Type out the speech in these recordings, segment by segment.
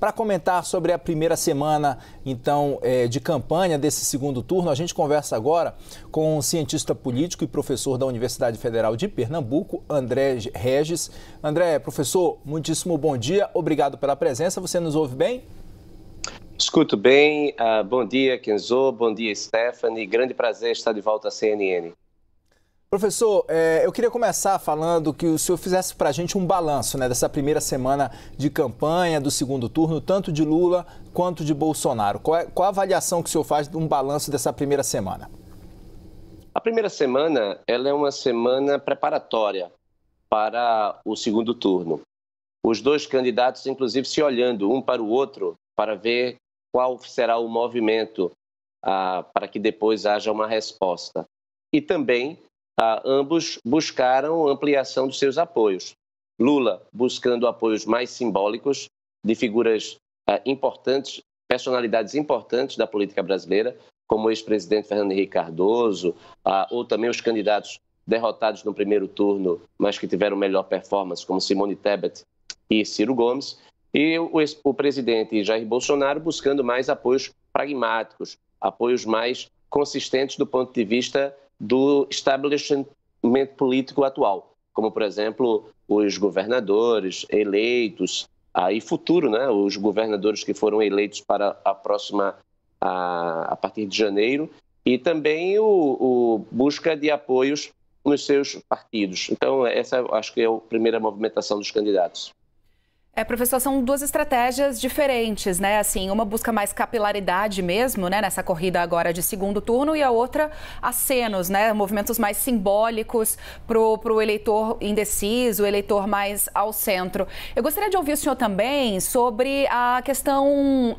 para comentar sobre a primeira semana, então, de campanha desse segundo turno, a gente conversa agora com um cientista político e professor da Universidade Federal de Pernambuco, André Regis. André, professor, muitíssimo bom dia, obrigado pela presença. Você nos ouve bem? Escuto bem. Bom dia, Kenzo. Bom dia, Stephanie. Grande prazer estar de volta à CNN. Professor, eu queria começar falando que o senhor fizesse para a gente um balanço, né, dessa primeira semana de campanha do segundo turno, tanto de Lula quanto de Bolsonaro. Qual a avaliação que o senhor faz de um balanço dessa primeira semana? A primeira semana ela é uma semana preparatória para o segundo turno. Os dois candidatos, inclusive, se olhando um para o outro para ver qual será o movimento para que depois haja uma resposta. E também ambos buscaram ampliação dos seus apoios. Lula buscando apoios mais simbólicos de figuras importantes, personalidades importantes da política brasileira, como o ex-presidente Fernando Henrique Cardoso, ou também os candidatos derrotados no primeiro turno, mas que tiveram melhor performance, como Simone Tebet e Ciro Gomes, e o presidente Jair Bolsonaro buscando mais apoios pragmáticos, apoios mais consistentes do ponto de vista do estabelecimento político atual, como, por exemplo, os governadores eleitos, e futuro, né, os governadores que foram eleitos para a partir de janeiro, e também o busca de apoios nos seus partidos. Então, essa acho que é a primeira movimentação dos candidatos. Professor, são duas estratégias diferentes, né? Assim, uma busca mais capilaridade mesmo, né? Nessa corrida agora de segundo turno, e a outra acenos, né? Movimentos mais simbólicos pro eleitor indeciso, o eleitor mais ao centro. Eu gostaria de ouvir o senhor também sobre a questão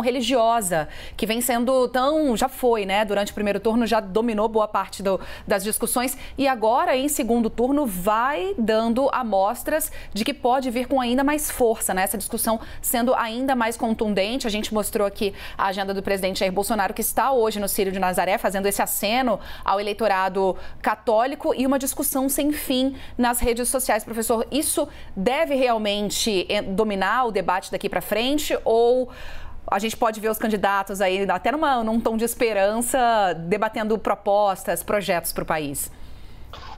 religiosa, que vem sendo já foi, né? Durante o primeiro turno já dominou boa parte das discussões, e agora em segundo turno vai dando amostras de que pode vir com ainda mais força, né? Essa discussão sendo ainda mais contundente. A gente mostrou aqui a agenda do presidente Jair Bolsonaro, que está hoje no Círio de Nazaré, fazendo esse aceno ao eleitorado católico, e uma discussão sem fim nas redes sociais. Professor, isso deve realmente dominar o debate daqui para frente, ou a gente pode ver os candidatos aí até num tom de esperança, debatendo propostas, projetos para o país?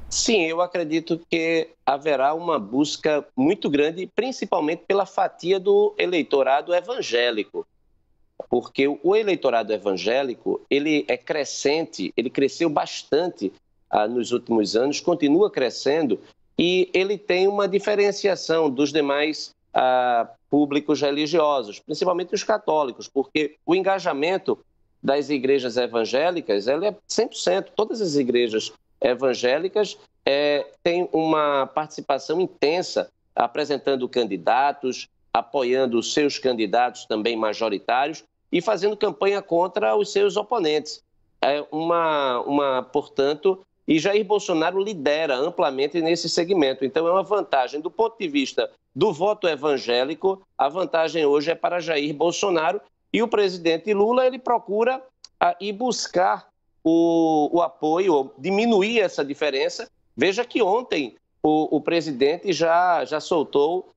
Sim, eu acredito que haverá uma busca muito grande, principalmente pela fatia do eleitorado evangélico, porque o eleitorado evangélico, ele é crescente, ele cresceu bastante nos últimos anos, continua crescendo, e ele tem uma diferenciação dos demais públicos religiosos, principalmente os católicos, porque o engajamento das igrejas evangélicas, ela é 100%, todas as igrejas evangélicas têm uma participação intensa, apresentando candidatos, apoiando os seus candidatos também majoritários e fazendo campanha contra os seus oponentes. Portanto, e Jair Bolsonaro lidera amplamente nesse segmento. Então, é uma vantagem do ponto de vista do voto evangélico, a vantagem hoje é para Jair Bolsonaro, e o presidente Lula, ele procura ir buscar o apoio, diminuir essa diferença. Veja que ontem o presidente já soltou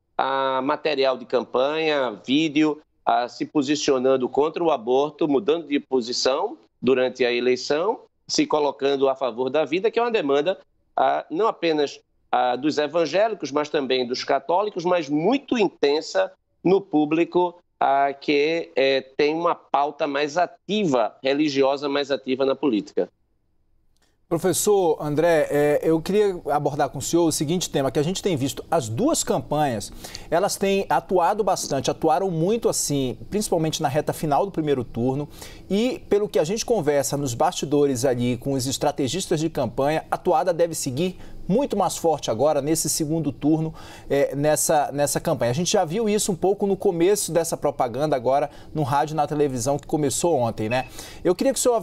material de campanha, vídeo, se posicionando contra o aborto, mudando de posição durante a eleição, se colocando a favor da vida, que é uma demanda não apenas dos evangélicos, mas também dos católicos, mas muito intensa no público que tem uma pauta mais ativa, religiosa mais ativa na política. Professor André, eu queria abordar com o senhor o seguinte tema, que a gente tem visto as duas campanhas, elas têm atuado bastante, atuaram muito assim, principalmente na reta final do primeiro turno, e pelo que a gente conversa nos bastidores ali com os estrategistas de campanha, a atuada deve seguir muito mais forte agora nesse segundo turno, nessa campanha. A gente já viu isso um pouco no começo dessa propaganda agora no rádio e na televisão que começou ontem, né? Eu queria que o senhor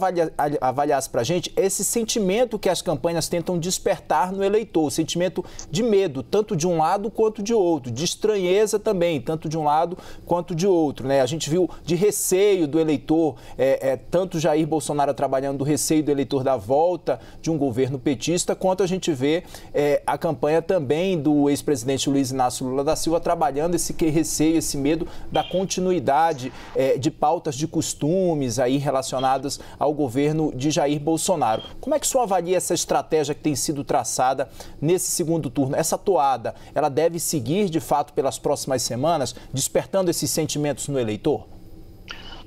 avaliasse para a gente esse sentimento que as campanhas tentam despertar no eleitor, o sentimento de medo, tanto de um lado quanto de outro, de estranheza também, tanto de um lado quanto de outro, né? A gente viu de receio do eleitor, tanto Jair Bolsonaro trabalhando do receio do eleitor da volta de um governo petista, quanto a gente vê a campanha também do ex-presidente Luiz Inácio Lula da Silva trabalhando esse receio, esse medo da continuidade de pautas de costumes aí relacionadas ao governo de Jair Bolsonaro. Como é que o senhor avalia essa estratégia que tem sido traçada nesse segundo turno? Essa toada, ela deve seguir de fato pelas próximas semanas, despertando esses sentimentos no eleitor?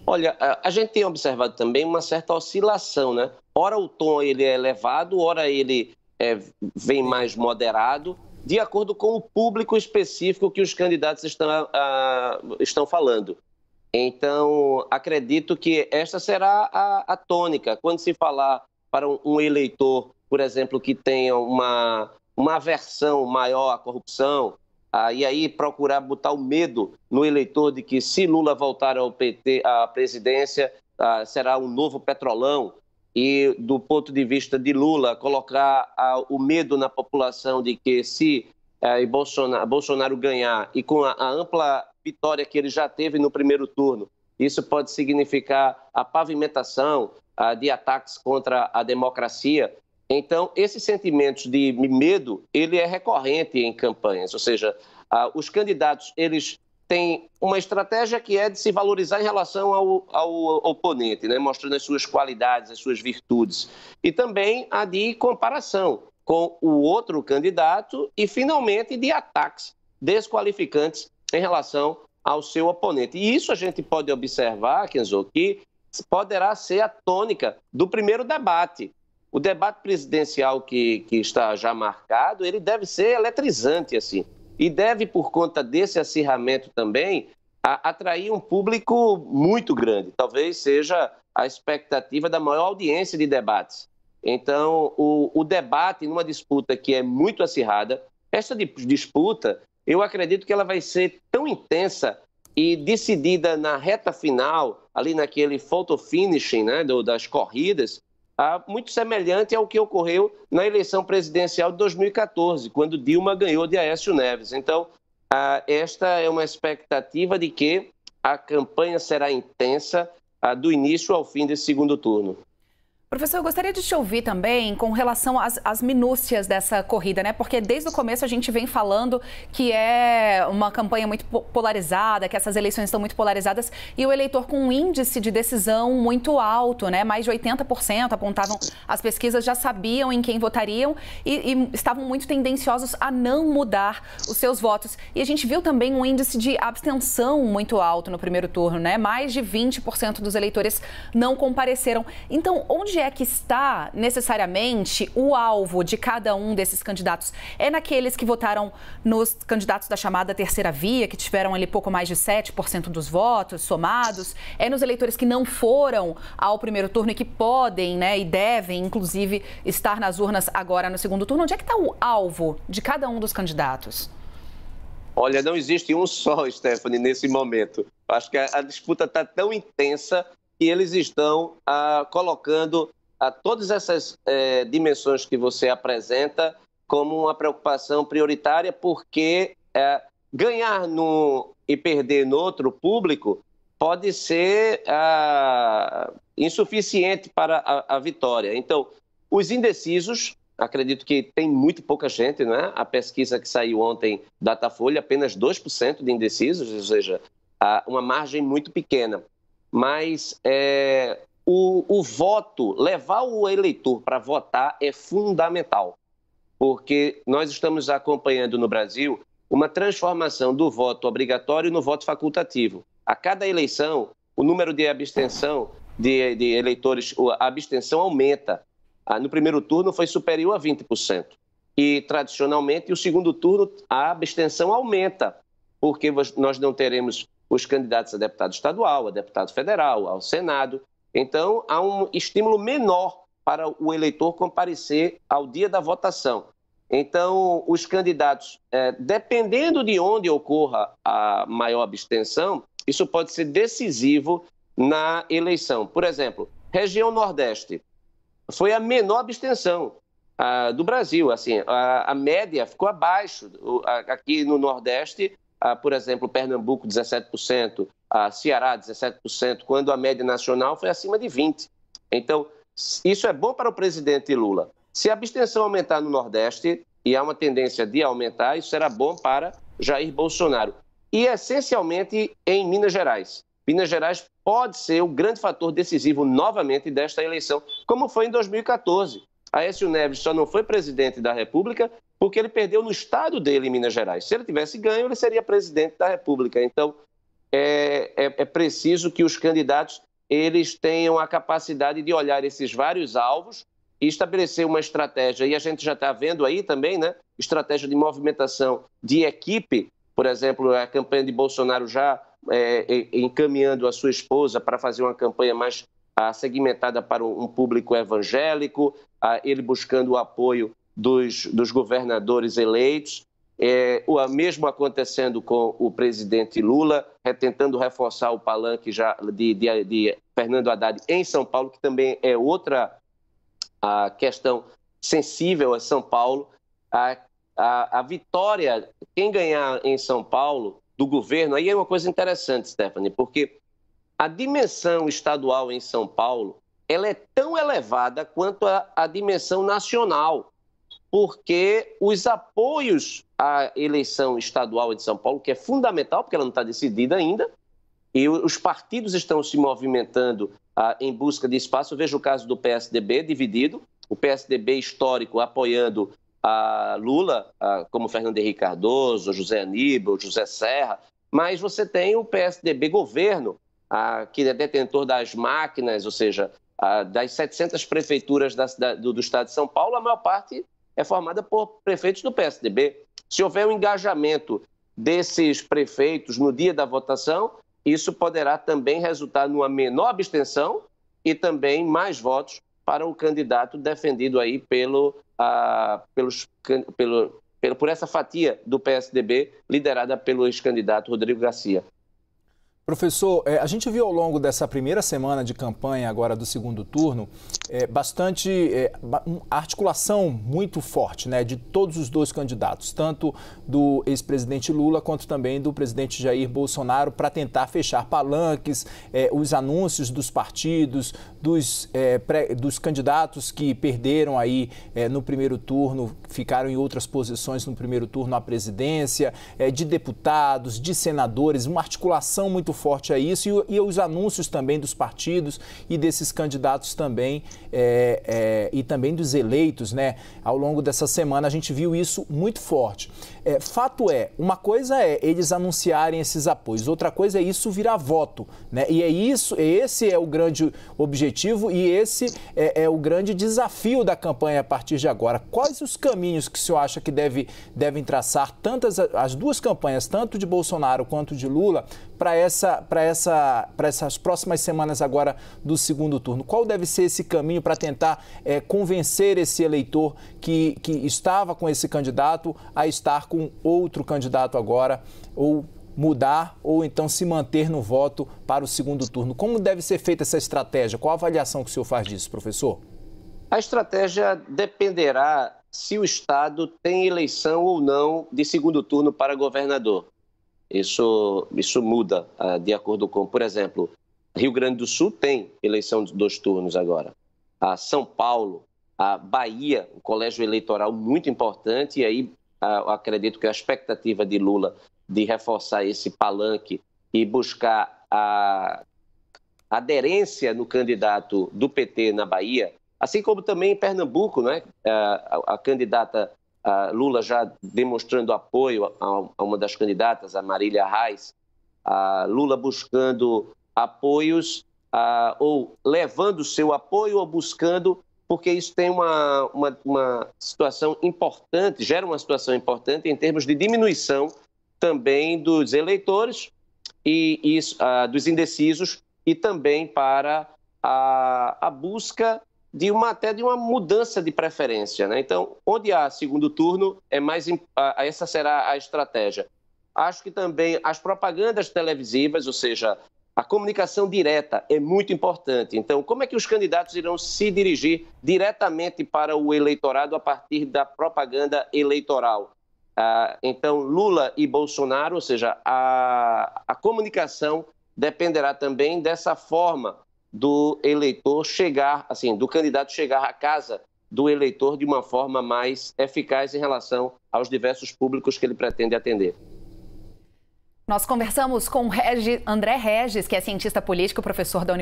Olha, a gente tem observado também uma certa oscilação, né? Ora o tom ele é elevado, ora ele vem mais moderado, de acordo com o público específico que os candidatos estão falando. Então, acredito que esta será a tônica. Quando se falar para um eleitor, por exemplo, que tenha uma aversão maior à corrupção, e aí procurar botar o medo no eleitor de que se Lula voltar ao PT, à presidência, será um novo petrolão, e do ponto de vista de Lula, colocar o medo na população de que se Bolsonaro ganhar, e com a ampla vitória que ele já teve no primeiro turno, isso pode significar a pavimentação de ataques contra a democracia. Então, esses sentimentos de medo, ele é recorrente em campanhas, ou seja, os candidatos, eles têm uma estratégia que é de se valorizar em relação ao oponente, né? Mostrando as suas qualidades, as suas virtudes, e também a de comparação com o outro candidato e, finalmente, de ataques desqualificantes em relação ao seu oponente. E isso a gente pode observar, Kenzo, que poderá ser a tônica do primeiro debate. O debate presidencial que está já marcado, ele deve ser eletrizante, assim, e deve, por conta desse acirramento também, atrair um público muito grande. Talvez seja a expectativa da maior audiência de debates. Então, o debate numa disputa que é muito acirrada, essa disputa, eu acredito que ela vai ser tão intensa e decidida na reta final, ali naquele photo finishing, né, das corridas, muito semelhante ao que ocorreu na eleição presidencial de 2014, quando Dilma ganhou de Aécio Neves. Então, esta é uma expectativa de que a campanha será intensa do início ao fim desse segundo turno. Professor, eu gostaria de te ouvir também com relação às minúcias dessa corrida, né? Porque desde o começo a gente vem falando que é uma campanha muito polarizada, que essas eleições estão muito polarizadas e o eleitor com um índice de decisão muito alto, né? Mais de 80% apontavam, as pesquisas já sabiam em quem votariam e estavam muito tendenciosos a não mudar os seus votos. E a gente viu também um índice de abstenção muito alto no primeiro turno, né? Mais de 20% dos eleitores não compareceram. Então, onde é que está necessariamente o alvo de cada um desses candidatos? É naqueles que votaram nos candidatos da chamada terceira via, que tiveram ali pouco mais de 7% dos votos somados? É nos eleitores que não foram ao primeiro turno e que podem, né, e devem, inclusive, estar nas urnas agora no segundo turno? Onde é que está o alvo de cada um dos candidatos? Olha, não existe um só, Stephanie, nesse momento. Acho que a disputa está tão intensa que eles estão colocando todas essas dimensões que você apresenta como uma preocupação prioritária, porque ganhar e perder no outro público pode ser insuficiente para a vitória. Então, os indecisos, acredito que tem muito pouca gente, não é? A pesquisa que saiu ontem, Datafolha, apenas 2% de indecisos, ou seja, uma margem muito pequena. Mas o voto, levar o eleitor para votar é fundamental, porque nós estamos acompanhando no Brasil uma transformação do voto obrigatório no voto facultativo. A cada eleição, o número de abstenção de eleitores, a abstenção aumenta. No primeiro turno foi superior a 20%. E, tradicionalmente, o segundo turno, a abstenção aumenta, porque nós não teremos os candidatos a deputado estadual, a deputado federal, ao Senado. Então, há um estímulo menor para o eleitor comparecer ao dia da votação. Então, os candidatos, dependendo de onde ocorra a maior abstenção, isso pode ser decisivo na eleição. Por exemplo, região Nordeste foi a menor abstenção do Brasil. Assim, a média ficou abaixo. Aqui no Nordeste, por exemplo, Pernambuco, 17%, Ceará, 17%, quando a média nacional foi acima de 20%. Então, isso é bom para o presidente Lula. Se a abstenção aumentar no Nordeste, e há uma tendência de aumentar, isso será bom para Jair Bolsonaro. E, essencialmente, em Minas Gerais. Minas Gerais pode ser o grande fator decisivo novamente desta eleição, como foi em 2014. Aécio Neves só não foi presidente da República porque ele perdeu no estado dele, em Minas Gerais. Se ele tivesse ganho, ele seria presidente da República. Então, é preciso que os candidatos eles tenham a capacidade de olhar esses vários alvos e estabelecer uma estratégia. E a gente já está vendo aí também, né? Estratégia de movimentação de equipe. Por exemplo, a campanha de Bolsonaro já encaminhando a sua esposa para fazer uma campanha mais segmentada para um público evangélico, ele buscando o apoio dos governadores eleitos. O mesmo acontecendo com o presidente Lula, tentando reforçar o palanque já de Fernando Haddad em São Paulo, que também é outra questão sensível a São Paulo. A vitória, quem ganhar em São Paulo, do governo, aí é uma coisa interessante, Stephanie, porque a dimensão estadual em São Paulo, ela é tão elevada quanto a dimensão nacional, porque os apoios à eleição estadual de São Paulo, que é fundamental, porque ela não está decidida ainda, e os partidos estão se movimentando em busca de espaço. Eu vejo o caso do PSDB dividido, o PSDB histórico apoiando a Lula, como Fernando Henrique Cardoso, José Aníbal, José Serra, mas você tem o PSDB governo, que é detentor das máquinas, ou seja, das 700 prefeituras do estado de São Paulo, a maior parte é formada por prefeitos do PSDB. Se houver um engajamento desses prefeitos no dia da votação, isso poderá também resultar numa menor abstenção e também mais votos para o candidato defendido aí por essa fatia do PSDB, liderada pelo ex-candidato Rodrigo Garcia. Professor, a gente viu ao longo dessa primeira semana de campanha agora do segundo turno, articulação muito forte, né, de todos os dois candidatos, tanto do ex-presidente Lula quanto também do presidente Jair Bolsonaro, para tentar fechar palanques, os anúncios dos partidos, dos candidatos que perderam aí no primeiro turno, ficaram em outras posições no primeiro turno à presidência, de deputados, de senadores, uma articulação muito forte a isso e os anúncios também dos partidos e desses candidatos também e também dos eleitos, né? Ao longo dessa semana a gente viu isso muito forte. Fato uma coisa é eles anunciarem esses apoios, outra coisa é isso virar voto, né? E esse é o grande objetivo e esse é o grande desafio da campanha a partir de agora. Quais os caminhos que o senhor acha que devem traçar as duas campanhas, tanto de Bolsonaro quanto de Lula, para essas próximas semanas agora do segundo turno? Qual deve ser esse caminho para tentar convencer esse eleitor que estava com esse candidato a estar com outro candidato agora, ou mudar, ou então se manter no voto para o segundo turno? Como deve ser feita essa estratégia? Qual a avaliação que o senhor faz disso, professor? A estratégia dependerá se o Estado tem eleição ou não de segundo turno para governador. Isso muda de acordo com, por exemplo, Rio Grande do Sul tem eleição de 2 turnos agora. São Paulo, a Bahia, um colégio eleitoral muito importante, e aí eu acredito que a expectativa de Lula de reforçar esse palanque e buscar a aderência no candidato do PT na Bahia, assim como também em Pernambuco, né? A candidata Lula já demonstrando apoio a uma das candidatas, a Marília Reis, Lula buscando apoios ou levando seu apoio ou buscando, porque isso tem uma situação importante, gera uma situação importante em termos de diminuição também dos eleitores e dos indecisos e também para a busca até de uma mudança de preferência, né? Então, onde há segundo turno, essa será a estratégia. Acho que também as propagandas televisivas, ou seja, a comunicação direta é muito importante. Então, como é que os candidatos irão se dirigir diretamente para o eleitorado a partir da propaganda eleitoral? Então, Lula e Bolsonaro, ou seja, a comunicação dependerá também dessa forma do eleitor chegar, assim, do candidato chegar à casa do eleitor de uma forma mais eficaz em relação aos diversos públicos que ele pretende atender. Nós conversamos com André Regis, que é cientista político, professor da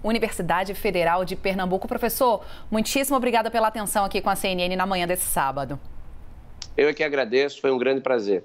Universidade Federal de Pernambuco. Professor, muitíssimo obrigada pela atenção aqui com a CNN na manhã desse sábado. Eu é que agradeço, foi um grande prazer.